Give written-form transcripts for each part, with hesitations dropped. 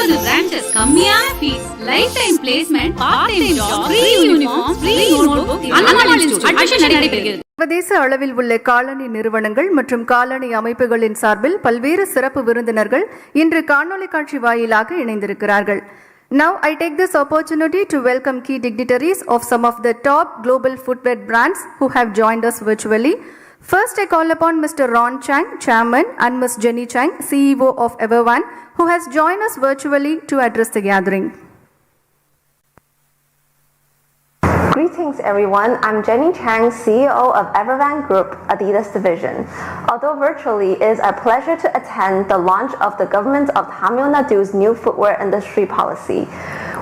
20 branches, கம்மியான fees, lifetime placement, part-time job, free uniform, free notebook, Annamalai institute admission நடைபெறுகிறது. சர்வதேச அளவில் உள்ள காலனி நிறுவனங்கள் மற்றும் காலனி அமைப்புகளின் சார்பில் பல்வேறு சிறப்பு விருந்தினர்கள் இன்று காணொலி காட்சி வாயிலாக இணைந்திருக்கிறார்கள். Now I take this opportunity to welcome key dignitaries of some of the top global footwear brands who have joined us virtually. First, I call upon Mr. Ron Chang, Chairman, and Ms. Jenny Chang, CEO of Everone, who has joined us virtually to address the gathering. Greetings everyone, I'm Jenny Chang, CEO of Everone Group, Adidas Division. Although virtually, it is our pleasure to attend the launch of the government of Tamil Nadu's new footwear industry policy.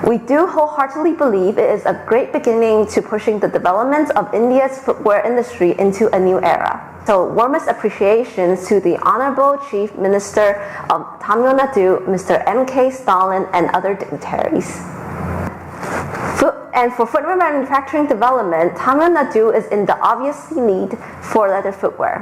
We do wholeheartedly believe it is a great beginning to pushing the development of India's footwear industry into a new era. So warmest appreciations to the Honorable Chief Minister of Tamil Nadu, Mr. M.K. Stalin, and other dignitaries. And for footwear manufacturing development, Tamil Nadu is in the obvious need for leather footwear.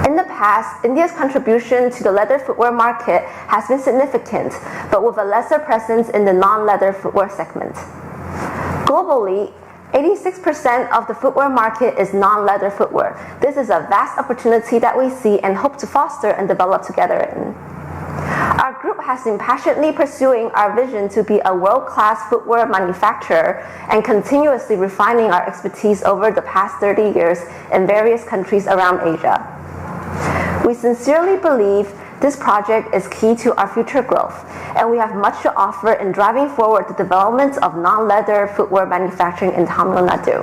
In the past, India's contribution to the leather footwear market has been significant, but with a lesser presence in the non-leather footwear segment. Globally, 86% of the footwear market is non-leather footwear. This is a vast opportunity that we see and hope to foster and develop together in. Our group has been passionately pursuing our vision to be a world-class footwear manufacturer and continuously refining our expertise over the past 30 years in various countries around Asia. We sincerely believe this project is key to our future growth, and we have much to offer in driving forward the development of non-leather footwear manufacturing in Tamil Nadu.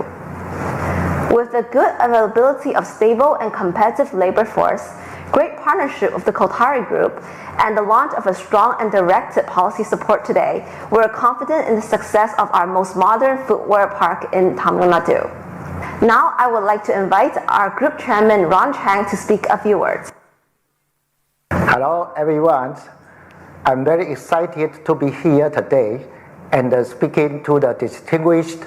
With the good availability of stable and competitive labor force, great partnership with the Kothari Group, and the launch of a strong and directed policy support today, we're confident in the success of our most modern footwear park in Tamil Nadu. Now I would like to invite our group chairman Ron Chang to speak a few words. Hello everyone, I'm very excited to be here today and speaking to the distinguished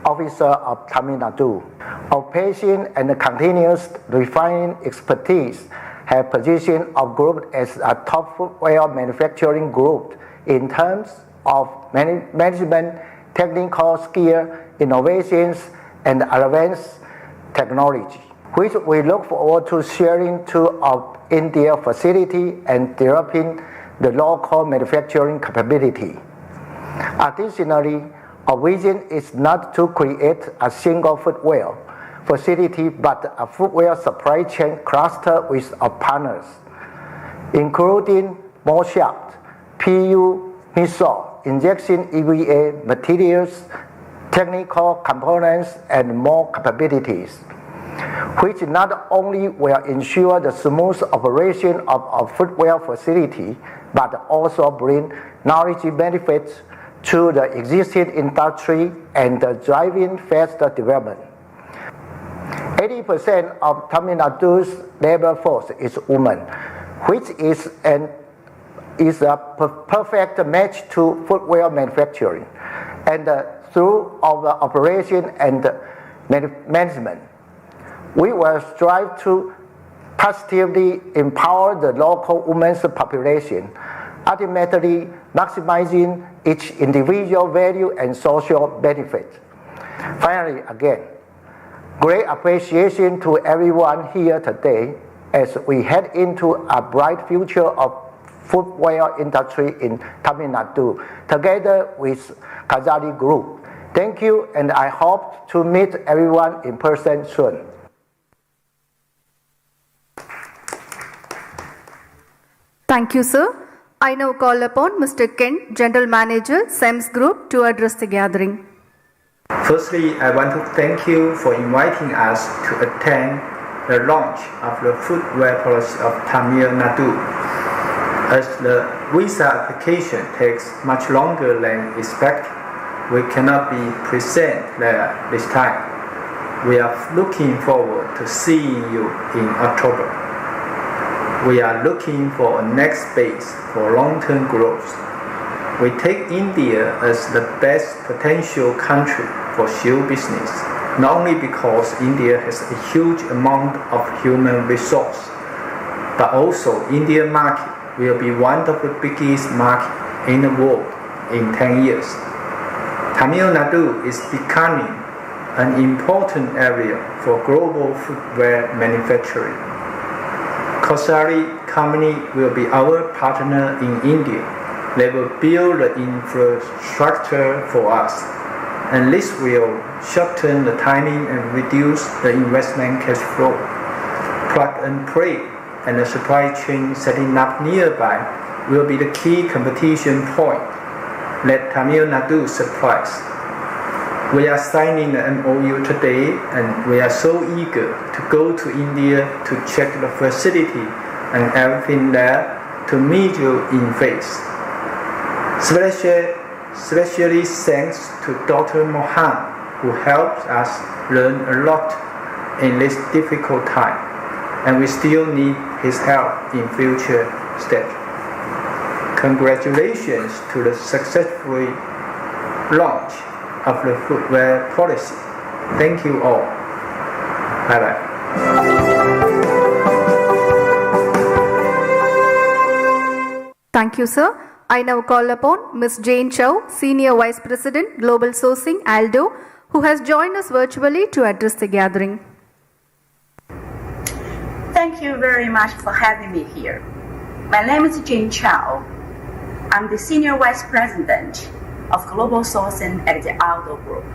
officer of Tamil Nadu. Our passion and continuous refining expertise have positioned our group as a top footwear manufacturing group in terms of management, technical skill, innovations, and advanced technology, which we look forward to sharing to our India facility and developing the local manufacturing capability. Additionally, our vision is not to create a single footwear facility but a footwear supply chain cluster with our partners, including more shaft, PU, missile, injection EVA materials, technical components, and more capabilities, which not only will ensure the smooth operation of our footwear facility, but also bring knowledge benefits to the existing industry and driving faster development. 80% of Tamil Nadu's labor force is women, which is a perfect match to footwear manufacturing. And through our operation and management, we will strive to positively empower the local women's population, ultimately maximizing each individual value and social benefit. Finally, again, great appreciation to everyone here today as we head into a bright future of footwear industry in Tamil Nadu together with Kazari Group. Thank you, and I hope to meet everyone in person soon. Thank you, sir. I now call upon Mr. Ken, General Manager, SEMS Group, to address the gathering. Firstly, I want to thank you for inviting us to attend the launch of the footwear policy of Tamil Nadu. As the visa application takes much longer than expected, we cannot be present there this time. We are looking forward to seeing you in October. We are looking for a next phase for long-term growth. We take India as the best potential country for shoe business, not only because India has a huge amount of human resource, but also Indian market will be one of the biggest markets in the world in 10 years. Tamil Nadu is becoming an important area for global footwear manufacturing. Kosari Company will be our partner in India. They will build the infrastructure for us, and this will shorten the timing and reduce the investment cash flow. Plug and play and the supply chain setting up nearby will be the key competition point that Tamil Nadu supplies. We are signing the MOU today, and we are so eager to go to India to check the facility and everything there to meet you in face. Especially thanks to Dr. Mohan, who helps us learn a lot in this difficult time, and we still need his help in future steps. Congratulations to the successful launch of the footwear policy. Thank you all. Bye-bye. Thank you, sir. I now call upon Ms. Jane Chow, Senior Vice President, Global Sourcing, ALDO, who has joined us virtually to address the gathering. Thank you very much for having me here. My name is Jane Chow. I'm the Senior Vice President of Global Sourcing at the ALDO Group.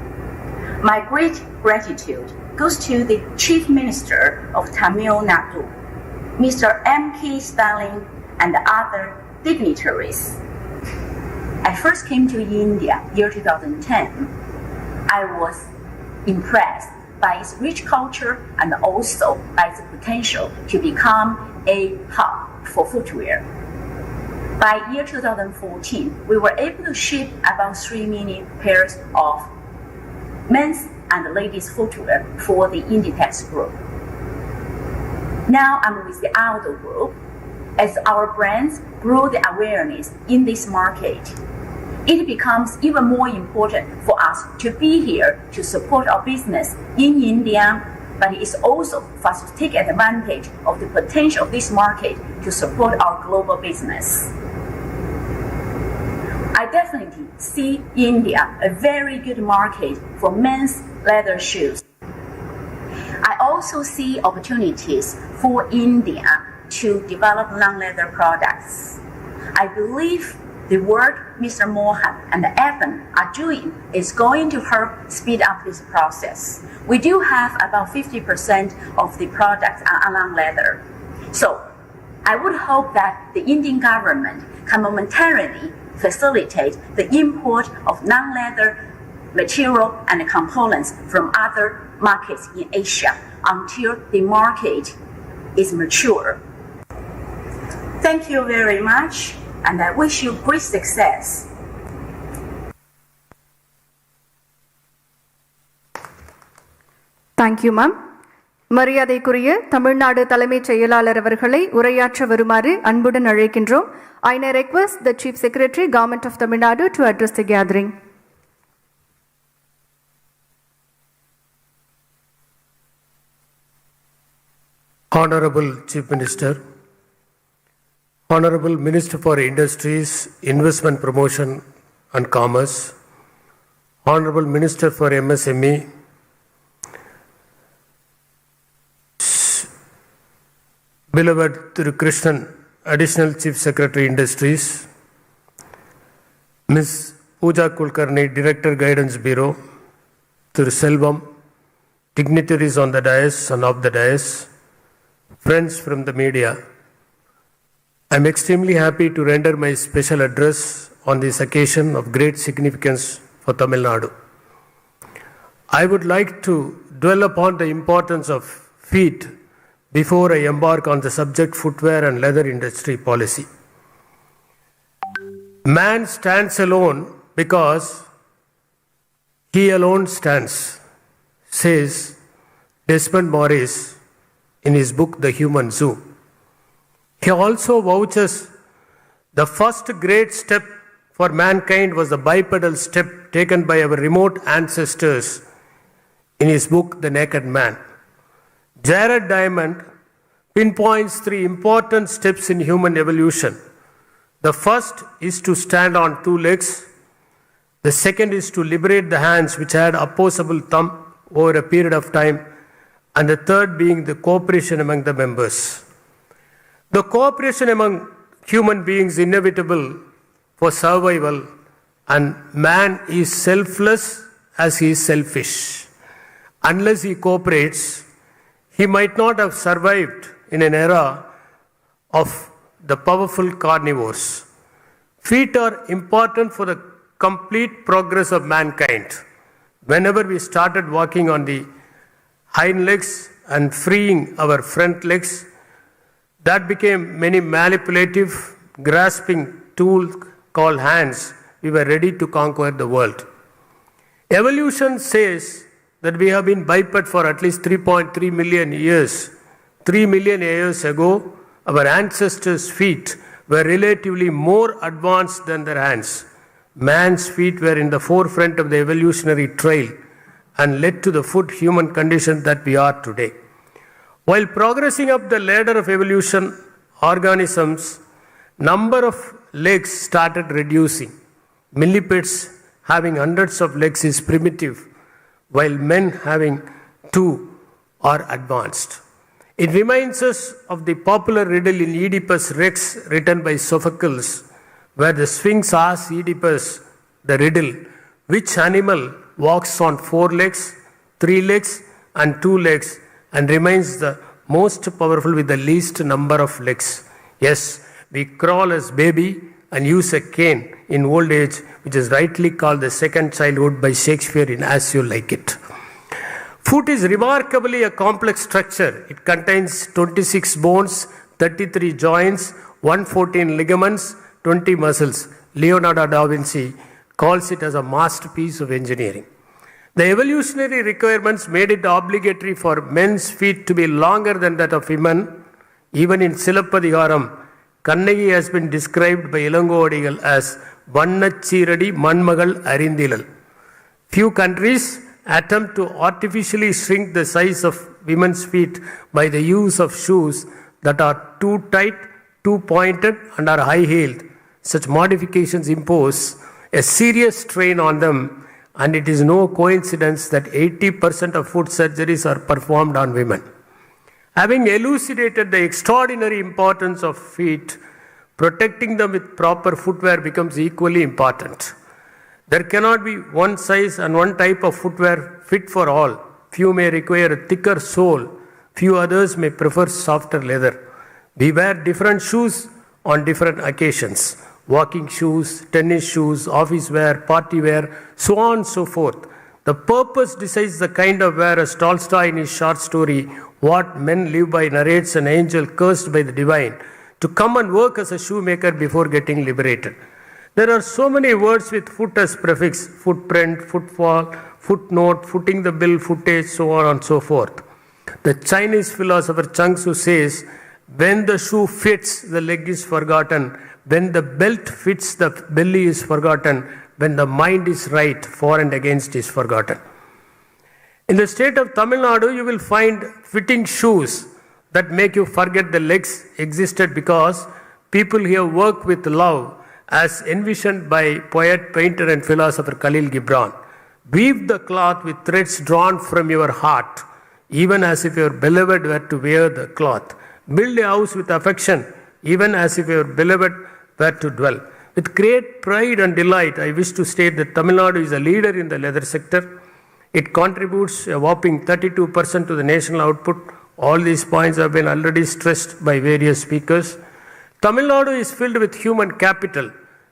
My great gratitude goes to the Chief Minister of Tamil Nadu, Mr. M.K. Stalin, and other dignitaries. I first came to India year 2010. I was impressed by its rich culture and also by its potential to become a hub for footwear. By year 2014, we were able to ship about 3 million pairs of men's and ladies' footwear for the Inditex group. Now I'm with the ALDO group. As our brands grow the awareness in this market, it becomes even more important for us to be here to support our business in India, but it's also for us to take advantage of the potential of this market to support our global business. I definitely see India a very good market for men's leather shoes. I also see opportunities for India to develop non-leather products. I believe the work Mr. Mohan and Evan are doing is going to help speed up this process. We do have about 50% of the products are non-leather. So I would hope that the Indian government can momentarily facilitate the import of non-leather material and components from other markets in Asia until the market is mature. Thank you very much, and I wish you great success. Thank you, ma'am. மரியாதைக்குரிய தமிழ்நாடு தலைமைச் செயலாளர் அவர்களை உரையாற்ற வருமாறு அன்புடன் அழைக்கின்றோம். I now request the Chief Secretary, Government of Tamil Nadu, to address the gathering. Honorable Chief Minister, Honorable Minister for Industries, Investment Promotion and Commerce, Honorable Minister for MSME, beloved Thiru Krishnan, Additional Chief Secretary Industries, Ms. Pooja Kulkarni, Director Guidance Bureau, Thiru Selvam, dignitaries on the dais and off the dais, friends from the media, I am extremely happy to render my special address on this occasion of great significance for Tamil Nadu. I would like to dwell upon the importance of feet before I embark on the subject footwear and leather industry policy. Man stands alone because he alone stands, says Desmond Morris in his book The Human Zoo. He also vouches the first great step for mankind was the bipedal step taken by our remote ancestors in his book The Naked Man. Jared Diamond pinpoints 3 important steps in human evolution: The first is to stand on two legs. The second is to liberate the hands which had opposable thumb over a period of time. And the third being the cooperation among the members. The cooperation among human beings is inevitable for survival, and man is selfless as he is selfish. Unless he cooperates, he might not have survived in an era of the powerful carnivores. Feet are important for the complete progress of mankind. Whenever we started walking on the hind legs and freeing our front legs, that became many manipulative, grasping tool called hands. We were ready to conquer the world. Evolution says that we have been biped for at least 3.3 million years. 3 million years ago, our ancestors' feet were relatively more advanced than their hands. Man's feet were in the forefront of the evolutionary trail and led to the foot human condition that we are today. While progressing up the ladder of evolution, organisms' number of legs started reducing. Millipedes having hundreds of legs is primitive, while men having two are advanced. It reminds us of the popular riddle in Oedipus Rex written by Sophocles, where the Sphinx asks Oedipus the riddle, which animal walks on 4 legs, 3 legs, and 2 legs, and remains the most powerful with the least number of legs. Yes, we crawl as baby and use a cane in old age, which is rightly called the second childhood by Shakespeare in As You Like It. Foot is remarkably a complex structure. It contains 26 bones, 33 joints, 114 ligaments, 20 muscles. Leonardo da Vinci calls it as a masterpiece of engineering. The evolutionary requirements made it obligatory for men's feet to be longer than that of women. Even in Silappadigaram, Kannagi has been described by Ilangovadigal as Vannachiradi Manmagal Arindilal. Few countries attempt to artificially shrink the size of women's feet by the use of shoes that are too tight, too pointed, and are high-heeled. Such modifications impose a serious strain on them, and it is no coincidence that 80% of foot surgeries are performed on women. Having elucidated the extraordinary importance of feet, protecting them with proper footwear becomes equally important. There cannot be one size and one type of footwear fit for all. Few may require a thicker sole, few others may prefer softer leather. We wear different shoes on different occasions. Walking shoes, tennis shoes, office wear, party wear, so on and so forth. The purpose decides the kind of wear, as Tolstoy in his short story, What Men Live By, narrates an angel cursed by the divine to come and work as a shoemaker before getting liberated. There are so many words with foot as prefix: footprint, footfall, footnote, footing the bill, footage, so on and so forth. The Chinese philosopher Chuang Tzu says, when the shoe fits, the leg is forgotten. When the belt fits, the belly is forgotten. When the mind is right, for and against is forgotten. In the state of Tamil Nadu, you will find fitting shoes that make you forget the legs existed, because people here work with love as envisioned by poet, painter and philosopher Khalil Gibran. Weave the cloth with threads drawn from your heart, even as if your beloved were to wear the cloth. Build a house with affection, even as if your beloved were to dwell. With great pride and delight, I wish to state that Tamil Nadu is a leader in the leather sector. It contributes a whopping 32% to the national output. All these points have been already stressed by various speakers. Tamil Nadu is filled with human capital.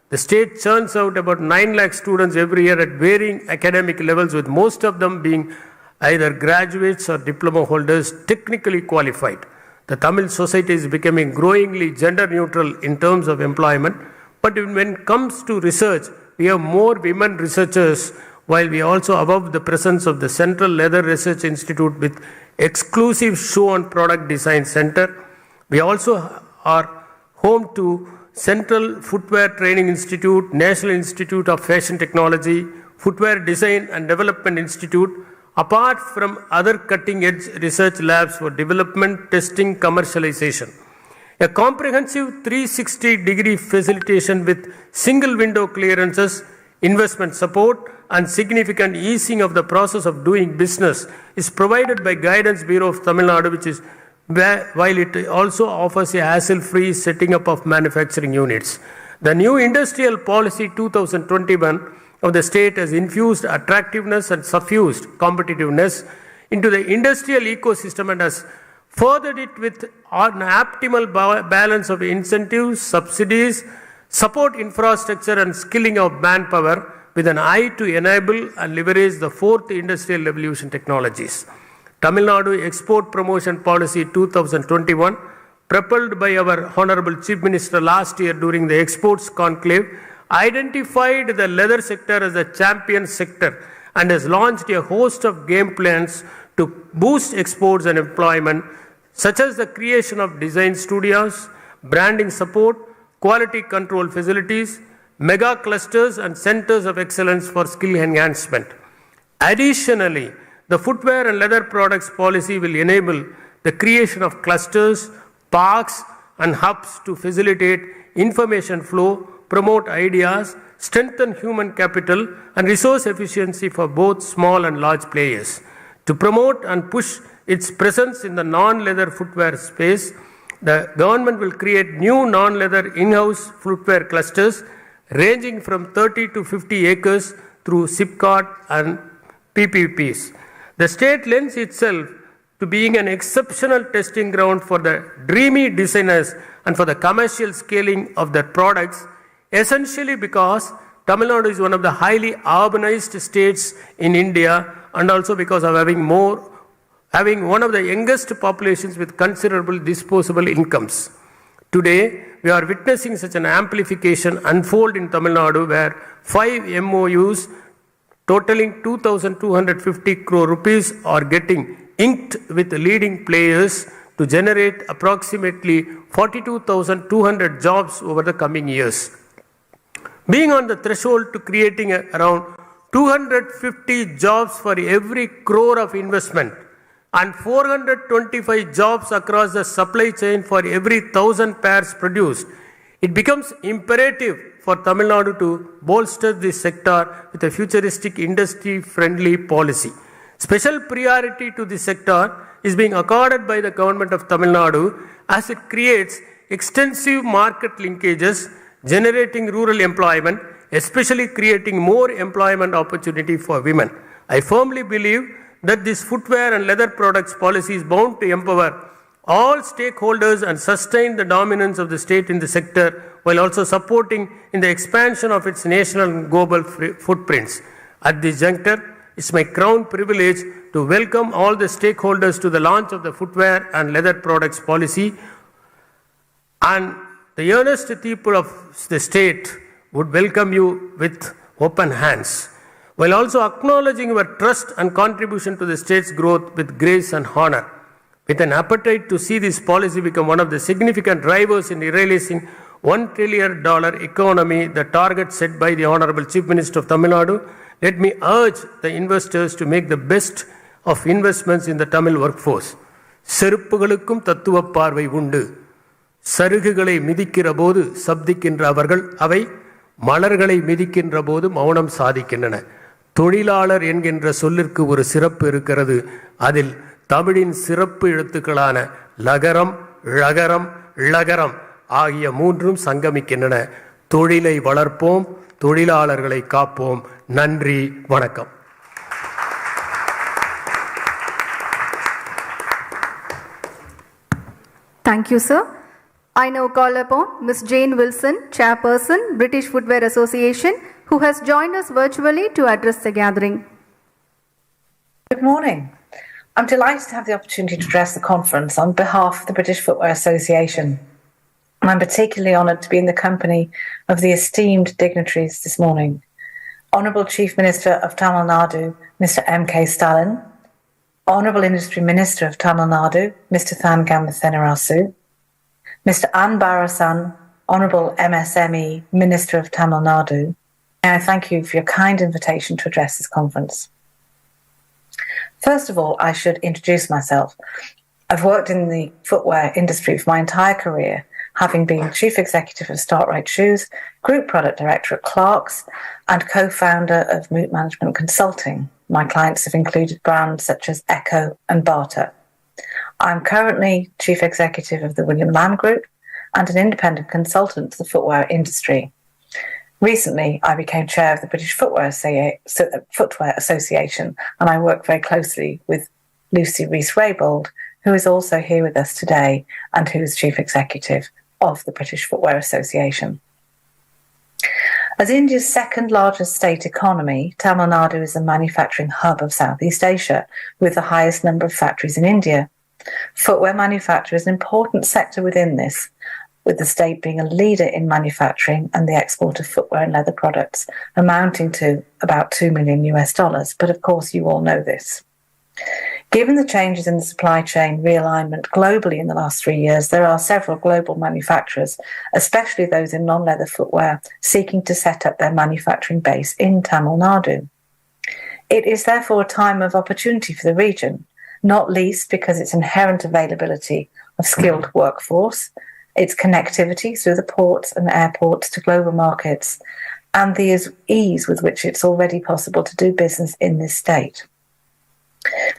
The state churns out about 9 lakh students every year at varying academic levels, with most of them being either graduates or diploma holders, technically qualified. The Tamil society is becoming growingly gender neutral in terms of employment, but when it comes to research, we have more women researchers, while we also above the presence of the Central Leather Research Institute with exclusive shoe and product design center. We also are home to Central Footwear Training Institute, National Institute of Fashion Technology, Footwear Design and Development Institute, apart from other cutting-edge research labs for development, testing, commercialization. A comprehensive 360-degree facilitation with single window clearances, investment support, and significant easing of the process of doing business is provided by Guidance Bureau of Tamil Nadu, while it also offers a hassle-free setting up of manufacturing units. The new Industrial Policy 2021 of the state has infused attractiveness and suffused competitiveness into the industrial ecosystem and has furthered it with an optimal balance of incentives, subsidies, support infrastructure and skilling of manpower with an eye to enable and leverage the fourth industrial revolution technologies. Tamil Nadu Export Promotion Policy 2021, propelled by our Honorable Chief Minister last year during the Exports Conclave, identified the leather sector as a champion sector and has launched a host of game plans to boost exports and employment, such as the creation of design studios, branding support, quality control facilities, mega clusters and centers of excellence for skill enhancement. Additionally, the footwear and leather products policy will enable the creation of clusters, parks and hubs to facilitate information flow, promote ideas, strengthen human capital and resource efficiency for both small and large players. To promote and push its presence in the non-leather footwear space, the government will create new non-leather in-house footwear clusters ranging from 30 to 50 acres through SIPCOT and PPPs. The state lends itself to being an exceptional testing ground for the dreamy designers and for the commercial scaling of their products, essentially because Tamil Nadu is one of the highly urbanized states in India and also because of having one of the youngest populations with considerable disposable incomes. Today, we are witnessing such an amplification unfold in Tamil Nadu where 5 MOUs totaling 2,250 crore rupees are getting inked with leading players to generate approximately 42,200 jobs over the coming years. Being on the threshold to creating around 250 jobs for every crore of investment and 425 jobs across the supply chain for every 1,000 pairs produced, it becomes imperative for Tamil Nadu to bolster this sector with a futuristic industry-friendly policy. Special priority to this sector is being accorded by the government of Tamil Nadu as it creates extensive market linkages, generating rural employment, especially creating more employment opportunity for women. I firmly believe that this footwear and leather products policy is bound to empower all stakeholders and sustain the dominance of the state in the sector while also supporting in the expansion of its national and global footprints. At this juncture, it's my crown privilege to welcome all the stakeholders to the launch of the footwear and leather products policy, and the earnest people of the state would welcome you with open hands, while also acknowledging your trust and contribution to the state's growth with grace and honor. With an appetite to see this policy become one of the significant drivers in realizing $1 trillion economy, the target set by the Honorable Chief Minister of Tamil Nadu, let me urge the investors to make the best of investments in the Tamil workforce. செருப்புகளுக்கும் தத்துவ பார்வை உண்டு. சருகுகளை மிதிக்கிற போது சப்திக்கின்ற அவர்கள் அவை மலர்களை மிதிக்கின்ற போது மௌனம் சாதிக்கின்றன. தொழிலாளர் என்கின்ற சொல்லிற்கு ஒரு சிறப்பு இருக்கிறது. அதில் தமிழின் சிறப்பு எழுத்துக்களான லகரம், ழகரம், ழகரம் ஆகிய மூன்றும் சங்கமிக்கின்றன. தொழிலை வளர்ப்போம், தொழிலாளர்களை காப்போம். நன்றி, வணக்கம். Thank you, sir. I now call upon Ms. Jane Wilson, Chairperson, British Footwear Association, who has joined us virtually to address the gathering. Good morning. I'm delighted to have the opportunity to address the conference on behalf of the British Footwear Association. And I'm particularly honoured to be in the company of the esteemed dignitaries this morning. Honourable Chief Minister of Tamil Nadu, Mr. M.K. Stalin, Honourable Industry Minister of Tamil Nadu, Mr. Thangam Thenarasu, Mr. An Barasan, Honourable MSME Minister of Tamil Nadu, and I thank you for your kind invitation to address this conference. First of all, I should introduce myself. I've worked in the footwear industry for my entire career, having been Chief Executive of Startright Shoes, Group Product Director at Clarks, and co-founder of Moot Management Consulting. My clients have included brands such as Echo and Barter. I'm currently Chief Executive of the William Lamb Group and an independent consultant to the footwear industry. Recently, I became chair of the British Footwear Association, and I work very closely with Lucy Rees-Raybould, who is also here with us today and who is Chief Executive of the British Footwear Association. As India's second largest state economy, Tamil Nadu is a manufacturing hub of Southeast Asia, with the highest number of factories in India. Footwear manufacture is an important sector within this, with the state being a leader in manufacturing and the export of footwear and leather products, amounting to about $2 million. But of course, you all know this. Given the changes in the supply chain realignment globally in the last 3 years, there are several global manufacturers, especially those in non-leather footwear, seeking to set up their manufacturing base in Tamil Nadu. It is therefore a time of opportunity for the region, not least because its inherent availability of skilled workforce, its connectivity through the ports and airports to global markets, and the ease with which it's already possible to do business in this state.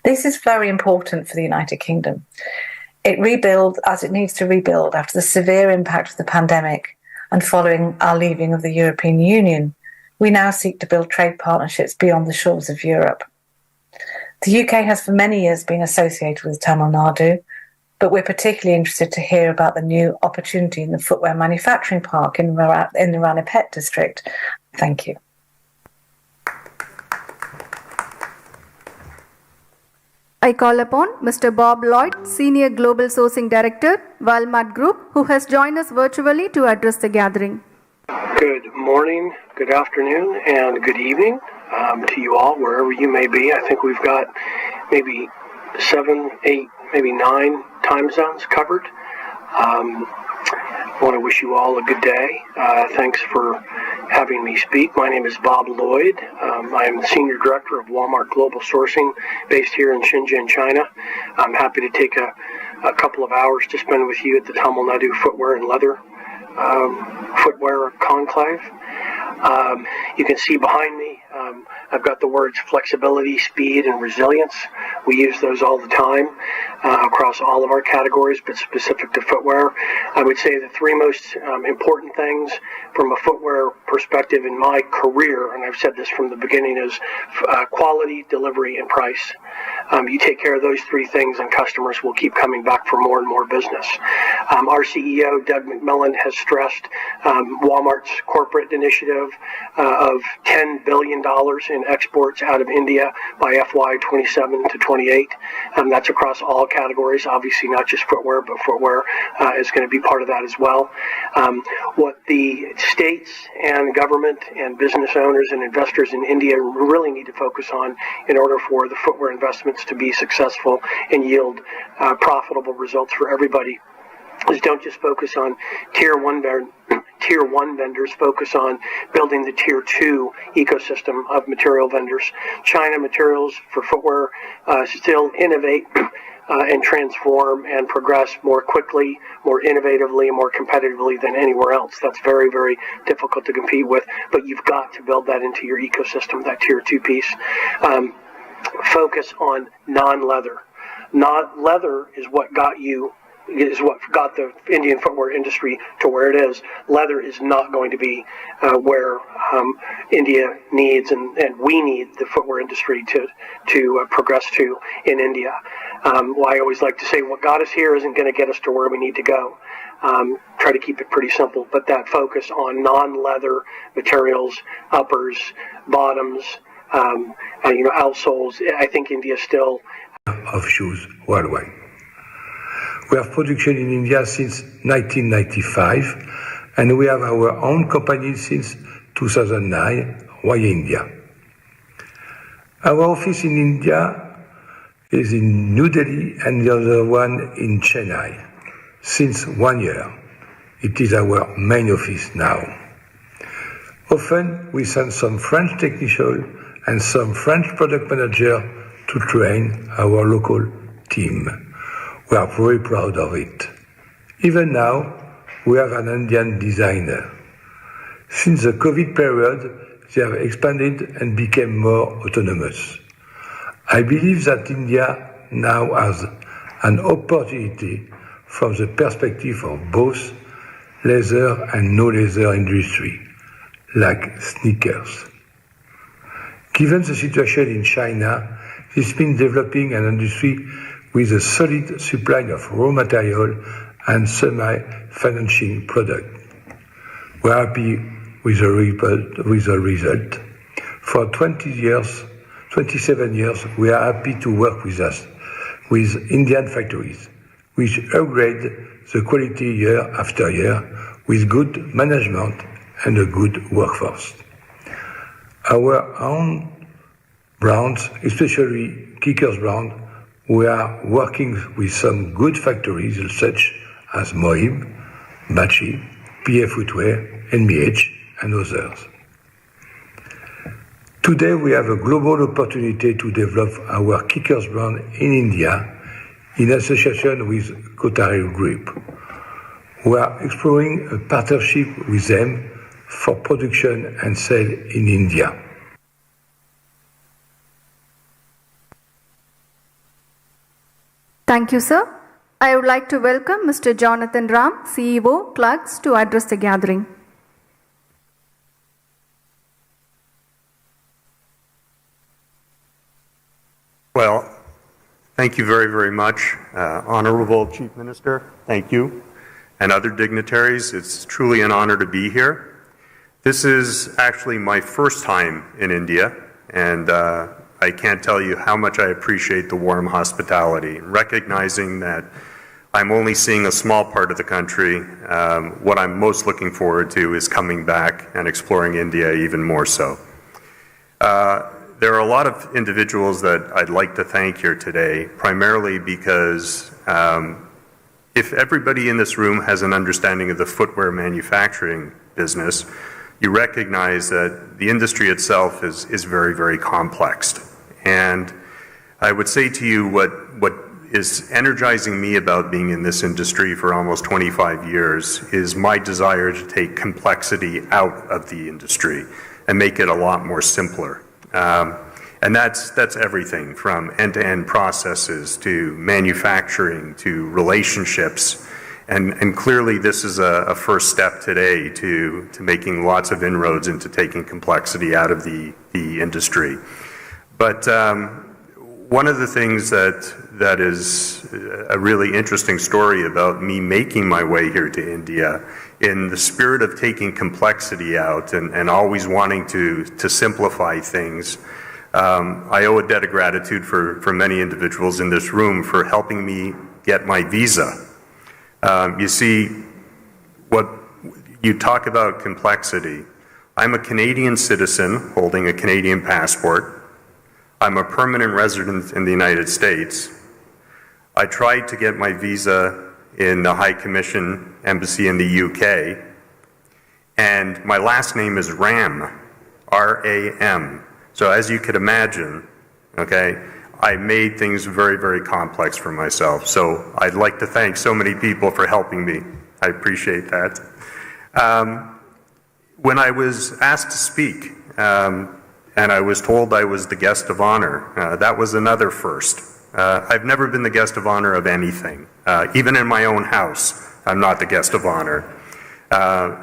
This is very important for the United Kingdom. It rebuilds as it needs to rebuild after the severe impact of the pandemic and following our leaving of the European Union. We now seek to build trade partnerships beyond the shores of Europe. The UK has for many years been associated with Tamil Nadu, but we're particularly interested to hear about the new opportunity in the footwear manufacturing park in the Ranipet district. Thank you. I call upon Mr. Bob Lloyd, Senior Global Sourcing Director, Walmart Group, who has joined us virtually to address the gathering. Good morning, good afternoon, and good evening to you all, wherever you may be. I think we've got maybe 7, 8, maybe 9 time zones covered. I want to wish you all a good day. Thanks for having me speak. My name is Bob Lloyd. I am the Senior Director of Walmart Global Sourcing based here in Shenzhen, China. I'm happy to take a couple of hours to spend with you at the Tamil Nadu Footwear and Leather Footwear Conclave. You can see behind me, I've got the words flexibility, speed, and resilience. We use those all the time across all of our categories, but specific to footwear. I would say the 3 most important things from a footwear perspective in my career, and I've said this from the beginning, is quality, delivery, and price. You take care of those 3 things and customers will keep coming back for more and more business. Our CEO, Doug McMillan, has stressed Walmart's corporate initiative of $10 billion in exports out of India by FY 27 to 28. That's across all categories, obviously not just footwear, but footwear is going to be part of that as well. What the states and government and business owners and investors in India really need to focus on in order for the footwear investments to be successful and yield profitable results for everybody is don't just focus on tier one vendors, focus on building the tier 2 ecosystem of material vendors. China materials for footwear still innovate and transform and progress more quickly, more innovatively, and more competitively than anywhere else. That's very, very difficult to compete with, but you've got to build that into your ecosystem, that tier 2 piece. Focus on non-leather. Leather is what got the Indian footwear industry to where it is. Leather is not going to be where India needs and we need the footwear industry to progress to in India. I always like to say what got us here isn't going to get us to where we need to go. Try to keep it pretty simple, but that focus on non-leather materials, uppers, bottoms, outsoles, I think India still of shoes worldwide. We have production in India since 1995, and we have our own company since 2009, Why India. Our office in India is in New Delhi and the other one in Chennai. Since 1 year, it is our main office now. Often we send some French technician and some French product manager to train our local team. We are very proud of it. Even now, we have an Indian designer. Since the COVID period, they have expanded and became more autonomous. I believe that India now has an opportunity from the perspective of both leather and no-leather industry, like sneakers. Given the situation in China, this means developing an industry with a solid supply of raw material and semi-financing product. We are happy with the result. For 27 years, we are happy to work with Indian factories, which upgrade the quality year after year with good management and a good workforce. Our own brands, especially Kickers brand, we are working with some good factories such as Mohim, Machi, PF Footwear, NBH, and others. Today we have a global opportunity to develop our Kickers brand in India in association with Kotari Group. We are exploring a partnership with them for production and sale in India. Thank you, sir. I would like to welcome Mr. Jonathan Ram, CEO, Clarks, to address the gathering. Well, thank you very, very much. Honorable Chief Minister, thank you. And other dignitaries, it's truly an honor to be here. This is actually my first time in India, and I can't tell you how much I appreciate the warm hospitality. Recognizing that I'm only seeing a small part of the country, what I'm most looking forward to is coming back and exploring India even more so. There are a lot of individuals that I'd like to thank here today, primarily because if everybody in this room has an understanding of the footwear manufacturing business, you recognize that the industry itself is very, very complex. And I would say to you what is energizing me about being in this industry for almost 25 years is my desire to take complexity out of the industry and make it a lot more simpler. And that's everything from end-to-end processes to manufacturing to relationships. And clearly this is a first step today to making lots of inroads into taking complexity out of the industry. But one of the things that is a really interesting story about me making my way here to India, in the spirit of taking complexity out and always wanting to simplify things, I owe a debt of gratitude for many individuals in this room for helping me get my visa. You see, what you talk about complexity. I'm a Canadian citizen holding a Canadian passport. I'm a permanent resident in the United States. I tried to get my visa in the High Commission Embassy in the UK, and my last name is Ram, R-A-M. So as you could imagine, okay, I made things very, very complex for myself. So I'd like to thank so many people for helping me. I appreciate that. When I was asked to speak, and I was told I was the guest of honor, that was another first. I've never been the guest of honor of anything. Even in my own house, I'm not the guest of honor.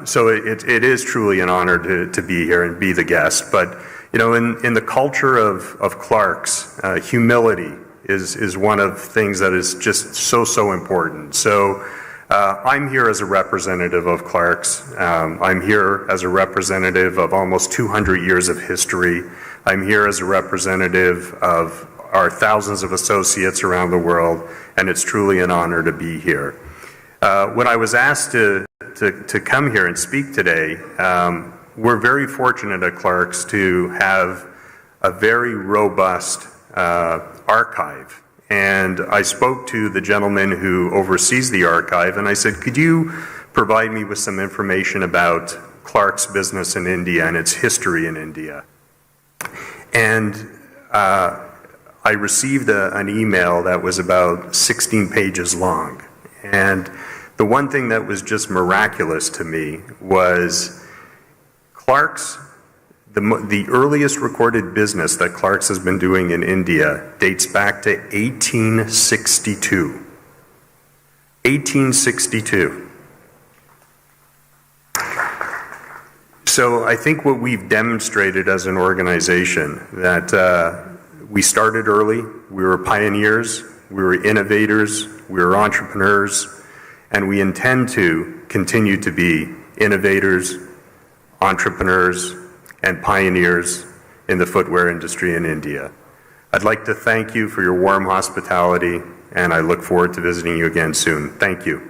So it is truly an honor to be here and be the guest. But you know, in the culture of Clarks, humility is one of the things that is just so important. So I'm here as a representative of Clarks. I'm here as a representative of almost 200 years of history. I'm here as a representative of our thousands of associates around the world, and it's truly an honor to be here. When I was asked to come here and speak today, we're very fortunate at Clarks to have a very robust archive. And I spoke to the gentleman who oversees the archive, and I said, could you provide me with some information about Clarks' business in India and its history in India? And I received an email that was about 16 pages long. And The one thing that was just miraculous to me was Clark's, the earliest recorded business that Clark's has been doing in India dates back to 1862. 1862. So I think what we've demonstrated as an organization that we started early, we were pioneers, we were innovators, we were entrepreneurs, and we intend to continue to be innovators, entrepreneurs, and pioneers in the footwear industry in India. I'd like to thank you for your warm hospitality, and I look forward to visiting you again soon. Thank you.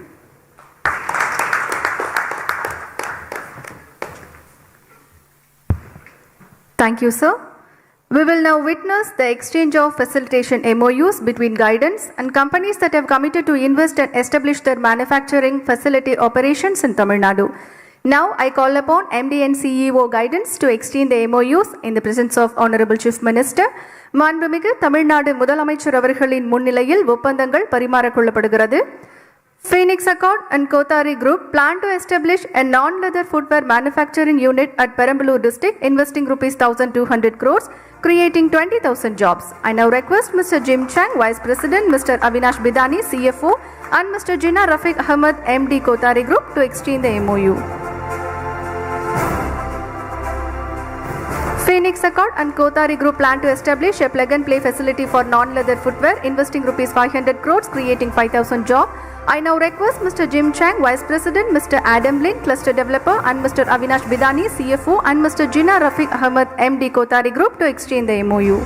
Thank you, sir. We will now witness the exchange of facilitation MOUs between Guidance and companies that have committed to invest and establish their manufacturing facility operations in Tamil Nadu. Now I call upon MD and CEO Guidance to exchange the MOUs in the presence of Honorable Chief Minister. மாண்புமிகு தமிழ்நாடு முதலமைச்சர் அவர்களின் முன்னிலையில் ஒப்பந்தங்கள் பரிமாறக்கொள்ளப்படுகிறது. Phoenix Accord and Kothari Group plan to establish a non-leather footwear manufacturing unit at Perambalur district, investing rupees 1,200 crores, creating 20,000 jobs. I now request Mr. Jim Chang, Vice President, Mr. Avinash Bidani, CFO, and Mr. Jinnah Rafiq Ahmed, MD Kothari Group, to exchange the MOU. Phoenix Accord and Kothari Group plan to establish a plug-and-play facility for non-leather footwear, investing rupees 500 crores, creating 5,000 jobs. I now request Mr. Jim Chang, Vice President, Mr. Adam Lin, Cluster Developer, and Mr. Avinash Bidani, CFO, and Mr. Jinnah Rafiq Ahmed, MD Kothari Group, to exchange the MOU.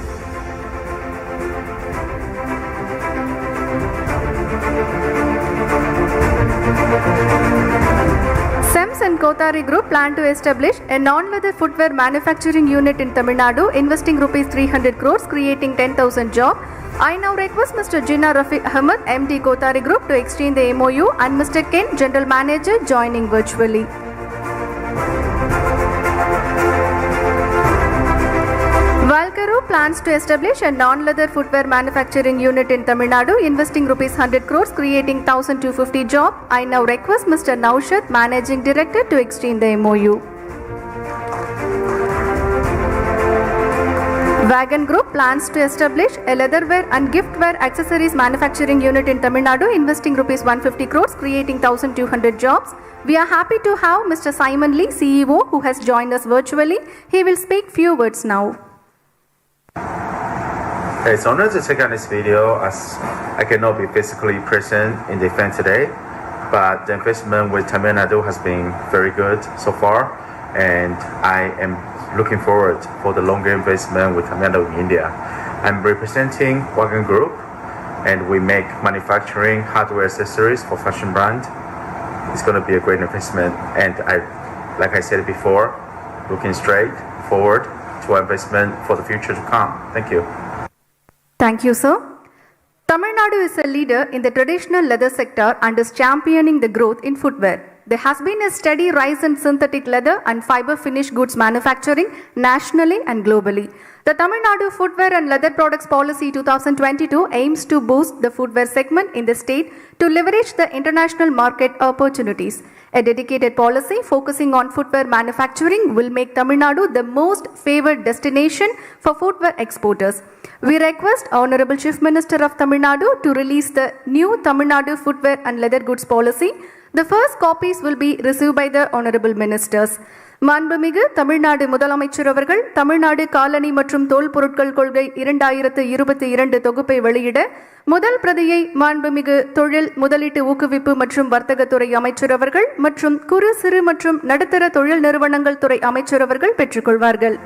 SEMS and Kothari Group plan to establish a non-leather footwear manufacturing unit in Tamil Nadu, investing rupees 300 crores, creating 10,000 jobs. I now request Mr. Jinnah Rafiq Ahmed, MD Kothari Group, to exchange the MOU, and Mr. Ken, General Manager, joining virtually. Valkaru plans to establish a non-leather footwear manufacturing unit in Tamil Nadu, investing rupees 100 crores, creating 1,250 jobs. I now request Mr. Naushad, Managing Director, to exchange the MOU. Wagon Group plans to establish a leatherware and giftware accessories manufacturing unit in Tamil Nadu, investing rupees 150 crores, creating 1,200 jobs. We are happy to have Mr. Simon Lee, CEO, who has joined us virtually. He will speak few words now. It's an honor to take on this video as I cannot be physically present in the event today, but the investment with Tamil Nadu has been very good so far, and I am looking forward for the longer investment with Tamil Nadu in India. I'm representing Wagon Group, and we make manufacturing hardware accessories for fashion brand. It's going to be a great investment, and like I said before, looking straight forward to our investment for the future to come. Thank you. Thank you, sir. Tamil Nadu is a leader in the traditional leather sector and is championing the growth in footwear. There has been a steady rise in synthetic leather and fiber finished goods manufacturing nationally and globally. The Tamil Nadu Footwear and Leather Products Policy 2022 aims to boost the footwear segment in the state to leverage the international market opportunities. A dedicated policy focusing on footwear manufacturing will make Tamil Nadu the most favored destination for footwear exporters. We request Honorable Chief Minister of Tamil Nadu to release the new Tamil Nadu Footwear and Leather Goods Policy. The first copies will be received by the Honorable Ministers. மாண்புமிகு தமிழ்நாடு முதலமைச்சர் அவர்கள் தமிழ்நாடு காலணி மற்றும் தோல் பொருட்கள் கொள்கை 2022 தொகுப்பை வெளியிட முதல் பிரதியை மாண்புமிகு தொழில் முதலீட்டு ஊக்குவிப்பு மற்றும் வர்த்தகத்துறை அமைச்சர் அவர்கள் மற்றும் குறு சிறு மற்றும் நடுத்தர தொழில் நிறுவனங்கள் துறை அமைச்சர் அவர்கள் பெற்றுக்கொள்வார்கள்.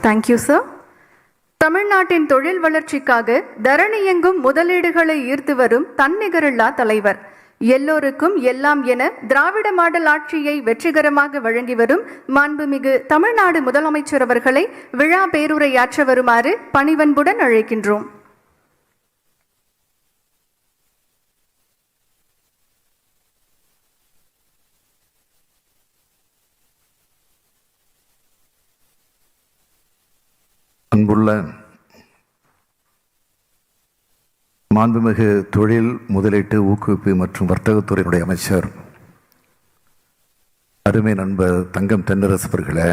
Thank you, sir. தமிழ்நாட்டின் தொழில் வளர்ச்சிக்காக தரணி எங்கும் முதலீடுகளை ஈர்த்து வரும் தன்னிகரில்லா தலைவர். எல்லோருக்கும் எல்லாம் என திராவிட மாடல் ஆட்சியை வெற்றிகரமாக வழங்கி வரும் மாண்புமிகு தமிழ்நாடு முதலமைச்சர் அவர்களை விழா பேருரையாற்ற வருமாறு பணிவன்புடன் அழைக்கின்றோம். அன்புள்ள மாண்புமிகு தொழில் முதலீட்டு ஊக்குவிப்பு மற்றும் வர்த்தகத்துறையினுடைய அமைச்சர் அருமை நண்பர் தங்கம் தென்னரசு அவர்களே,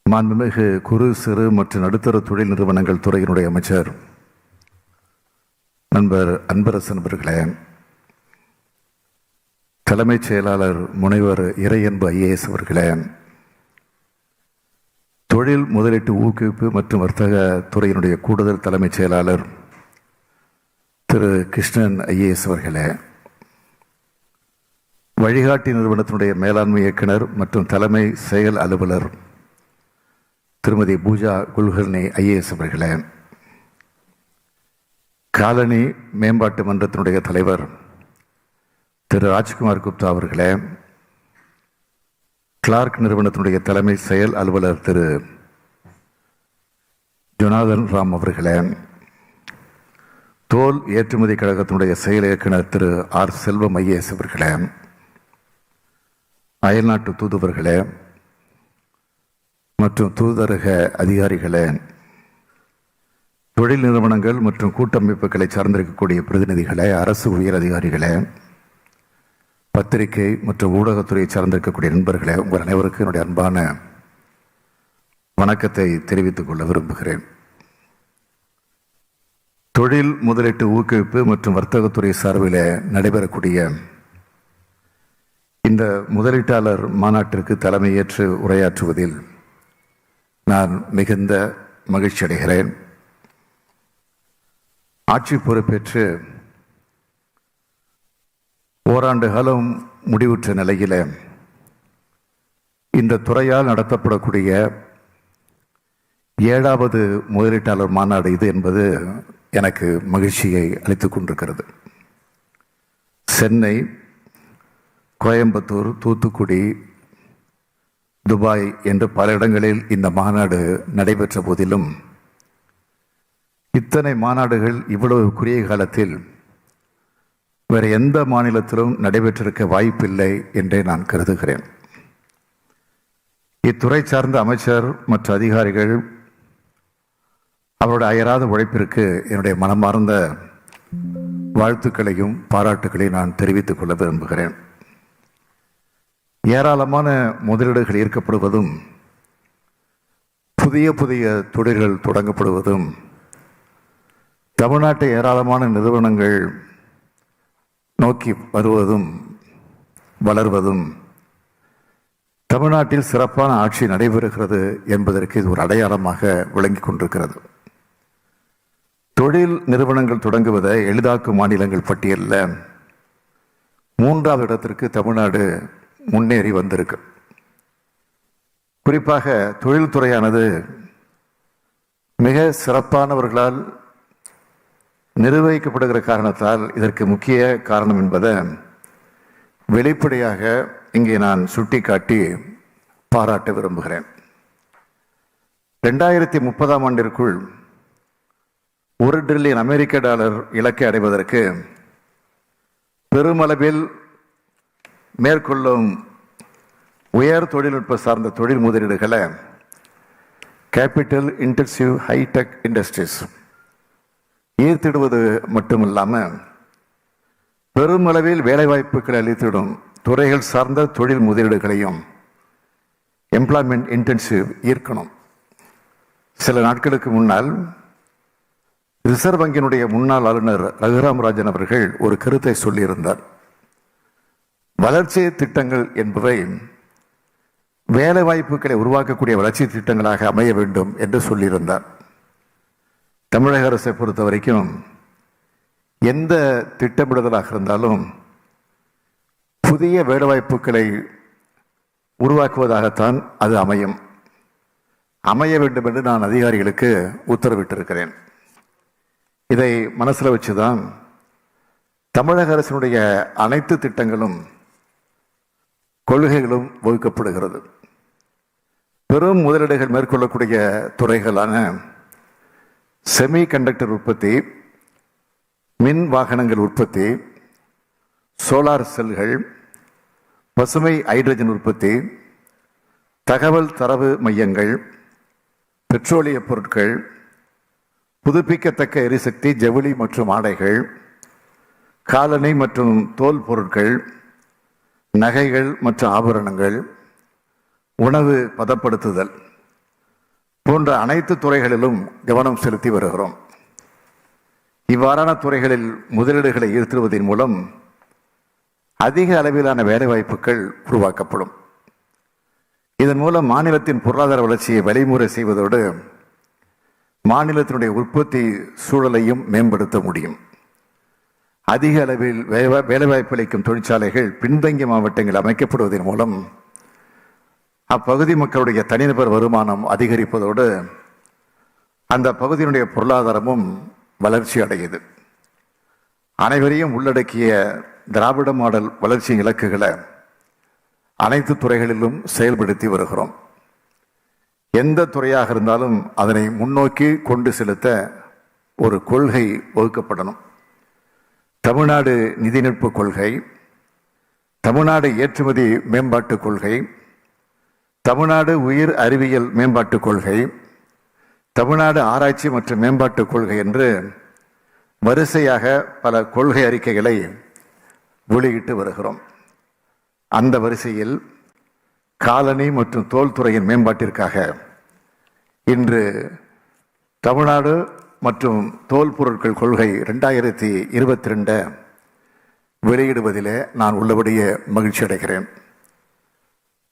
மாண்புமிகு குறு சிறு மற்றும் நடுத்தர தொழில் நிறுவனங்கள் துறையினுடைய அமைச்சர் நண்பர் அன்பரசன் அவர்களே, தலைமைச் செயலாளர் முனைவர் இறையன்பு ஐஏஎஸ் அவர்களே, தொழில் முதலீட்டு ஊக்குவிப்பு மற்றும் வர்த்தக துறையினுடைய கூடுதல் தலைமைச் செயலாளர் திரு கிருஷ்ணன் ஐஏஎஸ் அவர்களே, வழிகாட்டி நிறுவனத்தினுடைய மேலாண்மை இயக்குனர் மற்றும் தலைமை செயல் அலுவலர் திருமதி பூஜா குல்கர்னி ஐஏஎஸ் அவர்களே, காலனி மேம்பாட்டு மன்றத்தினுடைய தலைவர் திரு ராஜ்குமார் குப்தா அவர்களே, கிளார்க் நிறுவனத்தினுடைய தலைமை செயல் அலுவலர் திரு ஜொனாதன் ராம் அவர்களே, தோல் ஏற்றுமதி கழகத்தினுடைய செயல் இயக்குனர் திரு ஆர் செல்வம் ஐஏஎஸ் அவர்களே, அயல்நாட்டு தூதுவர்களே மற்றும் தூதரக அதிகாரிகளே, தொழில் நிறுவனங்கள் மற்றும் கூட்டமைப்புகளை சார்ந்திருக்கக்கூடிய பிரதிநிதிகளே, அரசு உயர் அதிகாரிகளே, பத்திரிகை மற்றும் ஊடகத்துறையை சார்ந்திருக்கக்கூடிய நண்பர்களே, உங்கள் அனைவருக்கும் என்னுடைய அன்பான வணக்கத்தை தெரிவித்துக் கொள்ள விரும்புகிறேன். தொழில் முதலீட்டு ஊக்குவிப்பு மற்றும் வர்த்தகத்துறை சார்பில் நடைபெறக்கூடிய இந்த முதலீட்டாளர் மாநாட்டிற்கு தலைமையேற்று உரையாற்றுவதில் நான் மிகுந்த மகிழ்ச்சி அடைகிறேன். ஆட்சி பொறுப்பேற்று ஓராண்டு காலம் முடிவுற்ற நிலையில் இந்த துறையால் நடத்தப்படக்கூடிய 7வது முதலீட்டாளர் மாநாடு இது என்பது எனக்கு மகிழ்ச்சியை அளித்துக் கொண்டிருக்கிறது. சென்னை, கோயம்புத்தூர், தூத்துக்குடி, துபாய் என்று பல இடங்களில் இந்த மாநாடு நடைபெற்ற போதிலும் இத்தனை மாநாடுகள் இவ்வளவு குறுகிய காலத்தில் வேறு எந்த மாநிலத்திலும் நடைபெற்றிருக்க வாய்ப்பில்லை என்றே நான் கருதுகிறேன். இத்துறை சார்ந்த அமைச்சர் மற்ற அதிகாரிகள் அவருடைய அயராத உழைப்பிற்கு என்னுடைய மனமார்ந்த வாழ்த்துக்களையும் பாராட்டுகளையும் நான் தெரிவித்துக் கொள்ள விரும்புகிறேன். ஏராளமான முதலீடுகள் ஈர்க்கப்படுவதும் புதிய புதிய தொழில்கள் தொடங்கப்படுவதும் தமிழ்நாட்டை ஏராளமான நிறுவனங்கள் நோக்கி வருவதும் வளர்வதும் தமிழ்நாட்டில் சிறப்பான ஆட்சி நடைபெறுகிறது என்பதற்கு இது ஒரு அடையாளமாக விளங்கிக் கொண்டிருக்கிறது. தொழில் நிறுவனங்கள் தொடங்குவதை எளிதாக்கும் மாநிலங்கள் பட்டியலில் 3வது இடத்திற்கு தமிழ்நாடு முன்னேறி வந்திருக்கு. குறிப்பாக தொழில்துறையானது மிக சிறப்பானவர்களால் நிர்வகிக்கப்படுகிற காரணத்தால் இதற்கு முக்கிய காரணம் என்பதை வெளிப்படையாக இங்கே நான் சுட்டிக்காட்டி பாராட்ட விரும்புகிறேன். 2030ஆம் ஆண்டிற்குள் $1 டிரில்லியன் அமெரிக்க டாலர் இலக்கை அடைவதற்கு பெருமளவில் மேற்கொள்ளும் உயர் தொழில்நுட்ப சார்ந்த தொழில் முதலீடுகளை கேபிட்டல் இன்டென்சிவ் ஹைடெக் இண்டஸ்ட்ரீஸ் ஈர்த்திடுவது மட்டுமில்லாமல் பெருமளவில் வேலைவாய்ப்புகளை அளித்திடும் துறைகள் சார்ந்த தொழில் முதலீடுகளையும் எம்ப்ளாய்மெண்ட் இன்டென்சிவ் ஈர்க்கணும். சில நாட்களுக்கு முன்னால் ரிசர்வ் வங்கியினுடைய முன்னாள் ஆளுநர் ரகுராம் ராஜன் அவர்கள் ஒரு கருத்தை சொல்லியிருந்தார். வளர்ச்சி திட்டங்கள் என்பவை வேலை வாய்ப்புகளை உருவாக்கக்கூடிய வளர்ச்சி திட்டங்களாக அமைய வேண்டும் என்று சொல்லியிருந்தார். தமிழக அரசை பொறுத்த வரைக்கும் எந்த திட்டமிடுதலாக இருந்தாலும் புதிய வேலைவாய்ப்புகளை உருவாக்குவதாகத்தான் அது அமைய வேண்டும் என்று நான் அதிகாரிகளுக்கு உத்தரவிட்டிருக்கிறேன். இதை மனசில் வச்சுதான் தமிழக அரசினுடைய அனைத்து திட்டங்களும் கொள்கைகளும் வகுக்கப்படுகிறது. பெரும் முதலீடுகள் மேற்கொள்ளக்கூடிய துறைகளான செமி கண்டக்டர் உற்பத்தி, மின் வாகனங்கள் உற்பத்தி, சோலார் செல்கள், பசுமை ஹைட்ரஜன் உற்பத்தி, தகவல் தரவு மையங்கள், பெட்ரோலிய பொருட்கள், புதுப்பிக்கத்தக்க எரிசக்தி, ஜவுளி மற்றும் ஆடைகள், காலணி மற்றும் தோல் பொருட்கள், நகைகள் மற்றும் ஆபரணங்கள், உணவு பதப்படுத்துதல் போன்ற அனைத்து துறைகளிலும் கவனம் செலுத்தி வருகிறோம். இவ்வாறான துறைகளில் முதலீடுகளை ஈர்த்துவதன் மூலம் அதிக அளவிலான வேலைவாய்ப்புகள் உருவாக்கப்படும். இதன் மூலம் மாநிலத்தின் பொருளாதார வளர்ச்சியை வழிமுறை செய்வதோடு மாநிலத்தினுடைய உற்பத்தி சூழலையும் மேம்படுத்த முடியும். அதிக அளவில் வேலைவாய்ப்பு அளிக்கும் தொழிற்சாலைகள் பின்தங்கிய மாவட்டங்கள் அமைக்கப்படுவதன் மூலம் அப்பகுதி மக்களுடைய தனிநபர் வருமானம் அதிகரிப்பதோடு அந்த பகுதியினுடைய பொருளாதாரமும் வளர்ச்சி அடையுது. அனைவரையும் உள்ளடக்கிய திராவிட மாடல் வளர்ச்சி இலக்குகளை அனைத்து துறைகளிலும் செயல்படுத்தி வருகிறோம். எந்த துறையாக இருந்தாலும் அதனை முன்னோக்கி கொண்டு செலுத்த ஒரு கொள்கை வகுக்கப்படணும். தமிழ்நாடு நிதிநுட்ப கொள்கை, தமிழ்நாடு ஏற்றுமதி மேம்பாட்டு கொள்கை, தமிழ்நாடு உயிர் அறிவியல் மேம்பாட்டு கொள்கை, தமிழ்நாடு ஆராய்ச்சி மற்றும் மேம்பாட்டு கொள்கை என்று வரிசையாக பல கொள்கை அறிக்கைகளை வெளியிட்டு வருகிறோம். அந்த வரிசையில் காலணி மற்றும் தோல் துறையின் மேம்பாட்டிற்காக இன்று தமிழ்நாடு மற்றும் தோல் பொருட்கள் கொள்கை 2022 வெளியிடுவதிலே நான் உள்ளபடியே மகிழ்ச்சி அடைகிறேன்.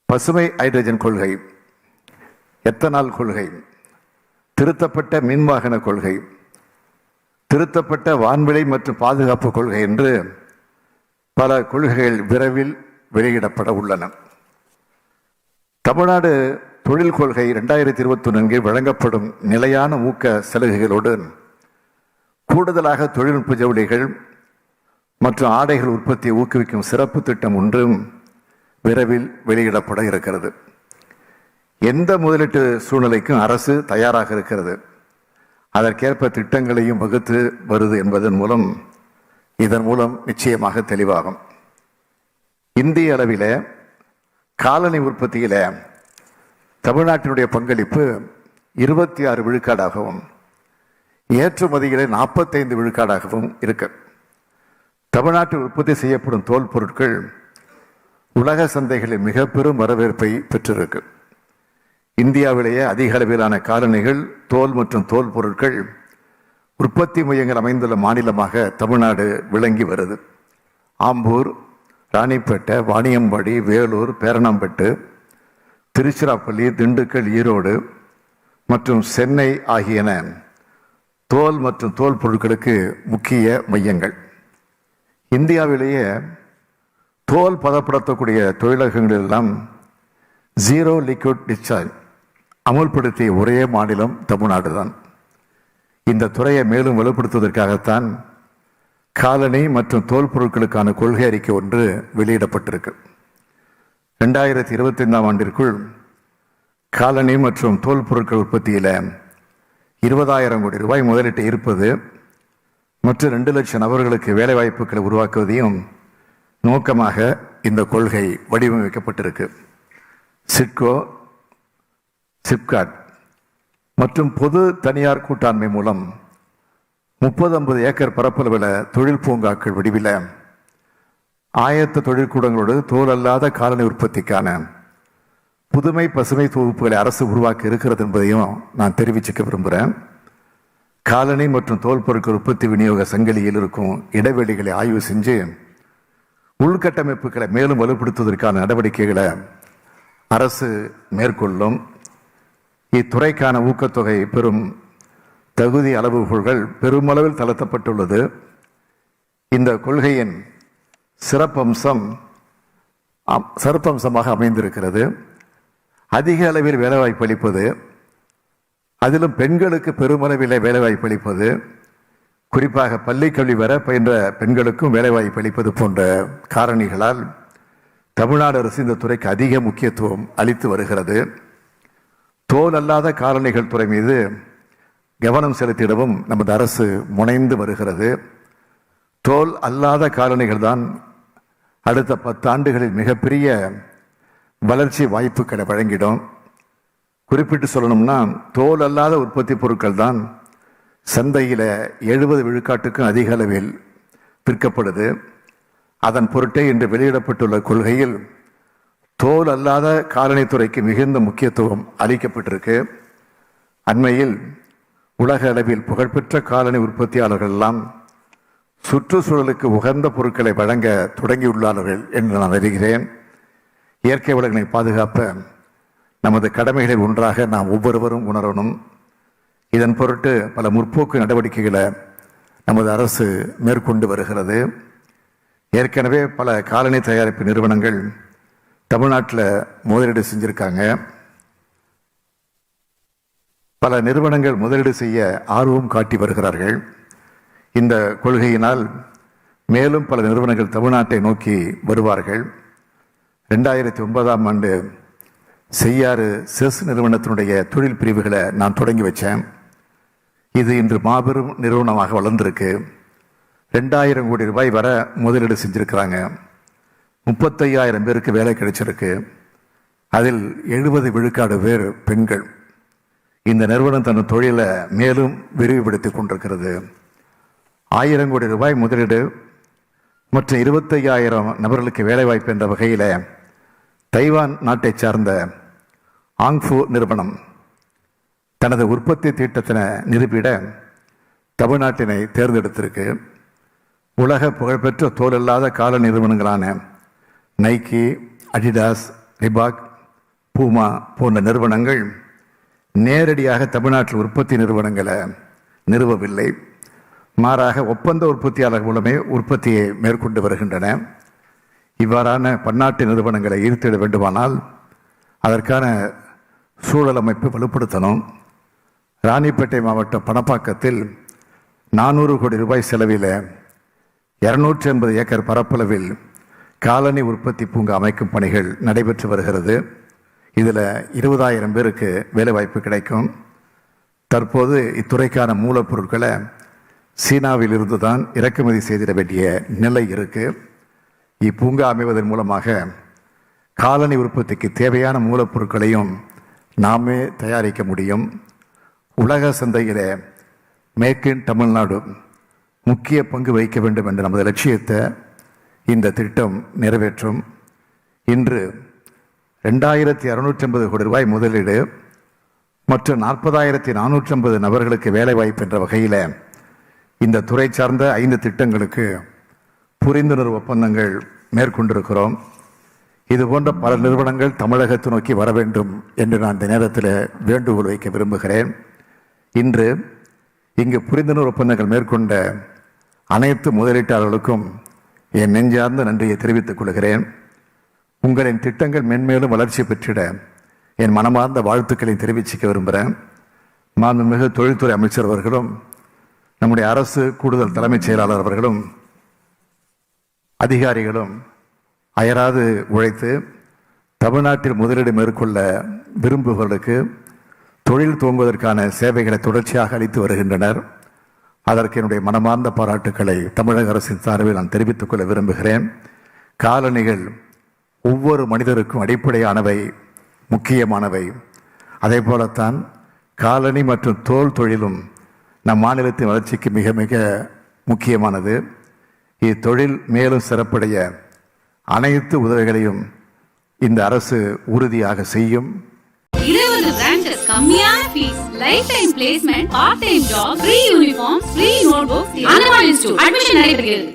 பசுமை ஹைட்ரஜன் கொள்கை, எத்தனால் கொள்கை, திருத்தப்பட்ட மின்வாகன கொள்கை, திருத்தப்பட்ட வான்வெளி மற்றும் பாதுகாப்பு கொள்கை என்று பல கொள்கைகள் விரைவில் வெளியிடப்பட உள்ளன. தமிழ்நாடு தொழில் கொள்கை 2021 வழங்கப்படும் நிலையான ஊக்க சலுகைகளோடு கூடுதலாக தொழில்நுட்ப ஜவுளிகள் மற்றும் ஆடைகள் உற்பத்தியை ஊக்குவிக்கும் சிறப்பு திட்டம் ஒன்றும் விரைவில் வெளியிடப்பட இருக்கிறது. எந்த முதலீட்டு சூழ்நிலைக்கும் அரசு தயாராக இருக்கிறது. அதற்கேற்ப திட்டங்களையும் வகுத்து வருது என்பதன் மூலம் இதன் மூலம் நிச்சயமாக தெளிவாகும். இந்திய அளவில் காலணி உற்பத்தியில் தமிழ்நாட்டினுடைய பங்களிப்பு 26 விழுக்காடாகவும் ஏற்றுமதியிலே 45 விழுக்காடாகவும் இருக்கு. தமிழ்நாட்டில் உற்பத்தி செய்யப்படும் தோல் பொருட்கள் உலக சந்தைகளில் மிக பெரும் வரவேற்பை பெற்றிருக்கு. இந்தியாவிலேயே அதிக அளவிலான காலணிகள், தோல் மற்றும் தோல் பொருட்கள் உற்பத்தி மையங்கள் அமைந்துள்ள மாநிலமாக தமிழ்நாடு விளங்கி வருது. ஆம்பூர், ராணிப்பேட்டை, வாணியம்பாடி, வேலூர், பேரணாம்பட்டு, திருச்சிராப்பள்ளி, திண்டுக்கல், ஈரோடு மற்றும் சென்னை ஆகியன தோல் மற்றும் தோல் பொருட்களுக்கு முக்கிய மையங்கள். இந்தியாவிலேயே தோல் பதப்படுத்தக்கூடிய தொழிலகங்களெல்லாம் ஜீரோ லிக்விட் டிஸ்சார்ஜ் அமுல்படுத்திய ஒரே மாநிலம் தமிழ்நாடு தான். இந்த துறையை மேலும் வலுப்படுத்துவதற்காகத்தான் காலணி மற்றும் தோல் பொருட்களுக்கான கொள்கை அறிக்கை ஒன்று வெளியிடப்பட்டிருக்கு. 2025 ஆண்டிற்குள் காலணி மற்றும் தோல் பொருட்கள் உற்பத்தியில் 20,000 கோடி ரூபாய் முதலீட்டு இருப்பது மற்றும் 2 லட்சம் நபர்களுக்கு வேலைவாய்ப்புகளை உருவாக்குவதையும் நோக்கமாக இந்த கொள்கை வடிவமைக்கப்பட்டிருக்கு. சிட்கோ, சிப்காட் மற்றும் பொது தனியார் கூட்டாண்மை மூலம் 30-50 ஏக்கர் பரப்பளவில் தொழில் பூங்காக்கள் வடிவில் ஆயத்த தொழிற்கூடங்களோடு தோல் அல்லாத காலணி உற்பத்திக்கான புதுமை பசுமை தொகுப்புகளை அரசு உருவாக்கி இருக்கிறது என்பதையும் நான் தெரிவிச்சுக்க விரும்புகிறேன். காலணி மற்றும் தோல் பொருட்கள் உற்பத்தி விநியோக சங்கிலியில் இருக்கும் இடைவெளிகளை ஆய்வு செஞ்சு உள்கட்டமைப்புகளை மேலும் வலுப்படுத்துவதற்கான நடவடிக்கைகளை அரசு மேற்கொள்ளும். இத்துறைக்கான ஊக்கத்தொகை பெறும் தகுதி அளவுகோல்கள் பெருமளவில் தளர்த்தப்பட்டுள்ளது. இந்த கொள்கையின் சிறப்பம்சமாக அமைந்திருக்கிறது. அதிக அளவில் வேலைவாய்ப்பு அளிப்பது, அதிலும் பெண்களுக்கு பெருமளவில் வேலைவாய்ப்பு அளிப்பது, குறிப்பாக பள்ளி கல்வி வர பயின்ற பெண்களுக்கும் வேலைவாய்ப்பு அளிப்பது போன்ற காரணிகளால் தமிழ்நாடு அரசு இந்த துறைக்கு அதிக முக்கியத்துவம் அளித்து வருகிறது. தோல் அல்லாத காலணிகள் துறை மீது கவனம் செலுத்திடவும் நமது அரசு முனைந்து வருகிறது. தோல் அல்லாத காலணிகள் தான் அடுத்த 10 ஆண்டுகளில் மிகப்பெரிய வளர்ச்சி வாய்ப்புகளை வழங்கிடும். குறிப்பிட்டு சொல்லணும்னா தோல் அல்லாத உற்பத்தி பொருட்கள் தான் சந்தையில் 70 விழுக்காட்டுக்கும் அதிக அளவில் விற்கப்படுது. அதன் பொருட்டே இன்று வெளியிடப்பட்டுள்ள கொள்கையில் தோல் அல்லாத காலணித்துறைக்கு மிகுந்த முக்கியத்துவம் அளிக்கப்பட்டிருக்கு. அண்மையில் உலக அளவில் புகழ்பெற்ற காலணி உற்பத்தியாளர்கள் எல்லாம் சுற்றுச்சூழலுக்கு உகந்த பொருட்களை வழங்க தொடங்கியுள்ளார்கள் என்று நான் அறிகிறேன். இயற்கை வளங்களை பாதுகாப்ப நமது கடமைகளில் ஒன்றாக நாம் ஒவ்வொருவரும் உணரணும். இதன் பொருட்டு பல முற்போக்கு நடவடிக்கைகளை நமது அரசு மேற்கொண்டு வருகிறது. ஏற்கனவே பல காலணி தயாரிப்பு நிறுவனங்கள் தமிழ்நாட்டில் முதலீடு செஞ்சிருக்காங்க. பல நிறுவனங்கள் முதலீடு செய்ய ஆர்வம் காட்டி வருகிறார்கள். இந்த கொள்கையினால் மேலும் பல நிறுவனங்கள் தமிழ்நாட்டை நோக்கி வருவார்கள். 2009ஆம் ஆண்டு செய்யாறு செஸ் நிறுவனத்தினுடைய தொழில் பிரிவுகளை நான் தொடங்கி வச்சேன். இது இன்று மாபெரும் நிறுவனமாக வளர்ந்திருக்கு. 2000 கோடி ரூபாய் வர முதலீடு செஞ்சிருக்கிறாங்க. 35,000 பேருக்கு வேலை கிடைச்சிருக்கு. அதில் 70 விழுக்காடு பேர் பெண்கள். இந்த நிறுவனம் தன் தொழிலை மேலும் விரிவுபடுத்தி கொண்டிருக்கிறது. 1000 கோடி ரூபாய் முதலீடு மற்றும் 25,000 நபர்களுக்கு வேலைவாய்ப்பு என்ற வகையில் தைவான் நாட்டை சார்ந்த ஆங்ஃபு நிறுவனம் தனது உற்பத்தி திட்டத்தினை நிரூபிட தமிழ்நாட்டினை தேர்ந்தெடுத்திருக்கு. உலக புகழ்பெற்ற தோலில்லாத கால நிறுவனங்களான நைக்கி, அடிடாஸ், ரிபாக், பூமா போன்ற நிறுவனங்கள் நேரடியாக தமிழ்நாட்டில் உற்பத்தி நிறுவனங்களை நிறுவவில்லை. மாறாக ஒப்பந்த உற்பத்தியாளர்கள் மூலமே உற்பத்தியை மேற்கொண்டு வருகின்றன. இவ்வாறான பன்னாட்டு நிறுவனங்களை ஈர்த்திட வேண்டுமானால் அதற்கான சூழல் அமைப்பு வலுப்படுத்தணும். ராணிப்பேட்டை மாவட்டம் பணப்பாக்கத்தில் 400 கோடி ரூபாய் செலவில் 280 ஏக்கர் பரப்பளவில் காலனி உற்பத்தி பூங்கா அமைக்கும் பணிகள் நடைபெற்று வருகிறது. இதில் 20,000 பேருக்கு வேலைவாய்ப்பு கிடைக்கும். தற்போது இத்துறைக்கான மூலப்பொருட்களை சீனாவில் இருந்து தான் இறக்குமதி செய்திட வேண்டிய நிலை இருக்கு. இப்பூங்கா அமைவதன் மூலமாக காலனி உற்பத்திக்கு தேவையான மூலப்பொருட்களையும் நாமே தயாரிக்க முடியும். உலக சந்தையில் மேக் இன் தமிழ்நாடு முக்கிய பங்கு வகிக்க வேண்டும் என்ற நமது லட்சியத்தை இந்த திட்டம் நிறைவேற்றும். இன்று 2,650 கோடி ரூபாய் முதலீடு மற்றும் 40,450 நபர்களுக்கு வேலைவாய்ப்பு என்ற வகையில் இந்த துறை சார்ந்த 5 திட்டங்களுக்கு புரிந்துணர்வு ஒப்பந்தங்கள் மேற்கொண்டிருக்கிறோம். இது போன்ற பல நிறுவனங்கள் தமிழகத்தை நோக்கி வர வேண்டும் என்று நான் இந்த நேரத்தில் வேண்டுகோள் வைக்க விரும்புகிறேன். இன்று இங்கு புரிந்துணர்வு ஒப்பந்தங்கள் மேற்கொண்ட அனைத்து முதலீட்டாளர்களுக்கும் என் நெஞ்சார்ந்த நன்றியை தெரிவித்துக் கொள்கிறேன். உங்களின் திட்டங்கள் மென்மேலும் வளர்ச்சி பெற்றிட என் மனமார்ந்த வாழ்த்துக்களை தெரிவிச்சுக்க விரும்புகிறேன். மாண்புமிகு தொழில்துறை அமைச்சர் அவர்களும் நம்முடைய அரசு கூடுதல் தலைமைச் செயலாளர் அவர்களும் அதிகாரிகளும் அயராது உழைத்து தமிழ்நாட்டில் முதலீடு மேற்கொள்ள விரும்புபவர்களுக்கு தொழில் துவங்குவதற்கான சேவைகளை தொடர்ச்சியாக அளித்து வருகின்றனர். அதற்கு என்னுடைய மனமார்ந்த பாராட்டுக்களை தமிழக அரசின் சார்பில் நான் தெரிவித்துக் கொள்ள விரும்புகிறேன். காலணிகள் ஒவ்வொரு மனிதருக்கும் அடிப்படையானவை, முக்கியமானவை. அதே போலத்தான் காலணி மற்றும் தோல் தொழிலும் நம் மாநிலத்தின் வளர்ச்சிக்கு மிக மிக முக்கியமானது. இத்தொழில் மேலும் சிறப்படைய அனைத்து உதவிகளையும் இந்த அரசு உறுதியாக செய்யும். 20 branches, கம்மியான fees, lifetime placement, part-time job, free uniforms, free notebooks, Annamal Institute. Admission நடைபெறுகிறது.